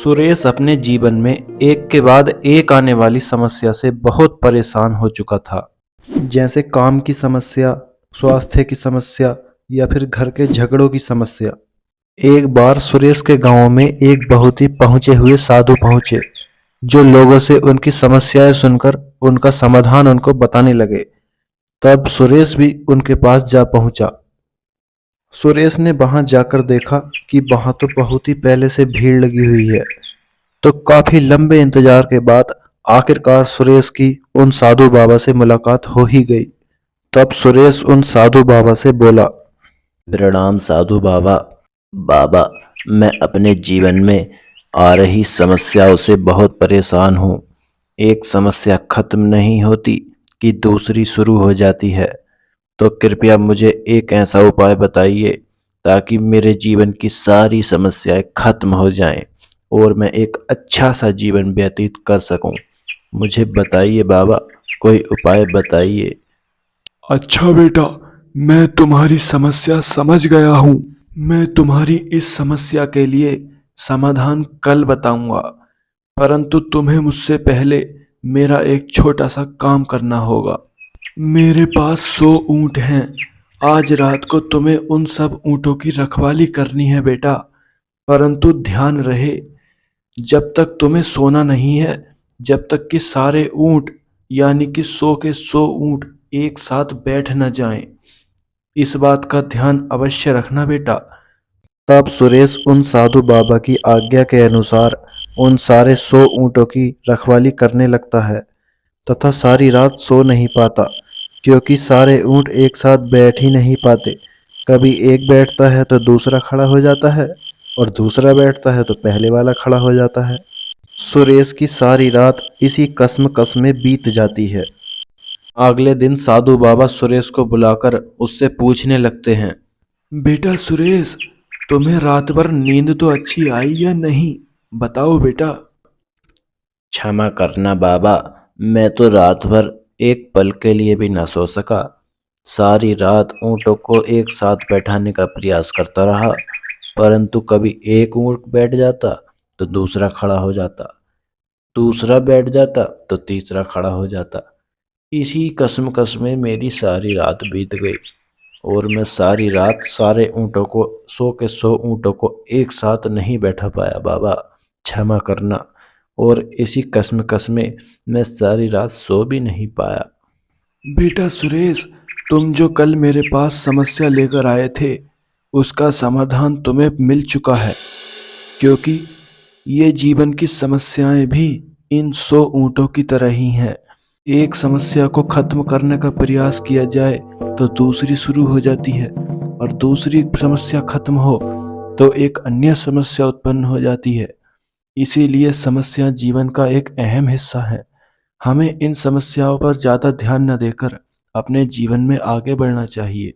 सुरेश अपने जीवन में एक के बाद एक आने वाली समस्या से बहुत परेशान हो चुका था। जैसे काम की समस्या, स्वास्थ्य की समस्या या फिर घर के झगड़ों की समस्या। एक बार सुरेश के गांव में एक बहुत ही पहुंचे हुए साधु पहुंचे, जो लोगों से उनकी समस्याएं सुनकर उनका समाधान उनको बताने लगे। तब सुरेश भी उनके पास जा पहुंचा। सुरेश ने वहां जाकर देखा कि वहां तो बहुत ही पहले से भीड़ लगी हुई है। तो काफी लंबे इंतजार के बाद आखिरकार सुरेश की उन साधु बाबा से मुलाकात हो ही गई। तब सुरेश उन साधु बाबा से बोला, प्रणाम साधु बाबा। बाबा, मैं अपने जीवन में आ रही समस्याओं से बहुत परेशान हूँ। एक समस्या खत्म नहीं होती कि दूसरी शुरू हो जाती है। तो कृपया मुझे एक ऐसा उपाय बताइए ताकि मेरे जीवन की सारी समस्याएं खत्म हो जाएं और मैं एक अच्छा सा जीवन व्यतीत कर सकूं। मुझे बताइए बाबा, कोई उपाय बताइए। अच्छा बेटा, मैं तुम्हारी समस्या समझ गया हूँ। मैं तुम्हारी इस समस्या के लिए समाधान कल बताऊंगा, परंतु तुम्हें मुझसे पहले मेरा एक छोटा सा काम करना होगा। मेरे पास 100 ऊँट हैं। आज रात को तुम्हें उन सब ऊँटों की रखवाली करनी है बेटा, परंतु ध्यान रहे, जब तक तुम्हें सोना नहीं है, जब तक कि सारे ऊँट यानी कि 100 के 100 ऊँट एक साथ बैठ न जाएं। इस बात का ध्यान अवश्य रखना बेटा। तब सुरेश उन साधु बाबा की आज्ञा के अनुसार उन सारे 100 ऊँटों की रखवाली करने लगता है तथा सारी रात सो नहीं पाता, क्योंकि सारे ऊँट एक साथ बैठ ही नहीं पाते। कभी एक बैठता है तो दूसरा खड़ा हो जाता है और दूसरा बैठता है तो पहले वाला खड़ा हो जाता है। सुरेश की सारी रात इसी कसम में बीत जाती है। अगले दिन साधु बाबा सुरेश को बुलाकर उससे पूछने लगते हैं, बेटा सुरेश, तुम्हें रात भर नींद तो अच्छी आई या नहीं? बताओ बेटा। क्षमा करना बाबा, मैं तो रात भर एक पल के लिए भी न सो सका। सारी रात ऊँटों को एक साथ बैठाने का प्रयास करता रहा, परंतु कभी एक ऊँट बैठ जाता तो दूसरा खड़ा हो जाता, दूसरा बैठ जाता तो तीसरा खड़ा हो जाता। इसी कसम में मेरी सारी रात बीत गई और मैं सारी रात सारे ऊँटों को 100 के 100 ऊँटों को एक साथ नहीं बैठा पाया बाबा। क्षमा करना। और इसी कसम में मैं सारी रात सो भी नहीं पाया। बेटा सुरेश, तुम जो कल मेरे पास समस्या लेकर आए थे, उसका समाधान तुम्हें मिल चुका है, क्योंकि ये जीवन की समस्याएं भी इन 100 ऊँटों की तरह ही हैं। एक समस्या को खत्म करने का प्रयास किया जाए तो दूसरी शुरू हो जाती है, और दूसरी समस्या खत्म हो तो एक अन्य समस्या उत्पन्न हो जाती है। इसीलिए समस्या जीवन का एक अहम हिस्सा है। हमें इन समस्याओं पर ज़्यादा ध्यान न देकर अपने जीवन में आगे बढ़ना चाहिए।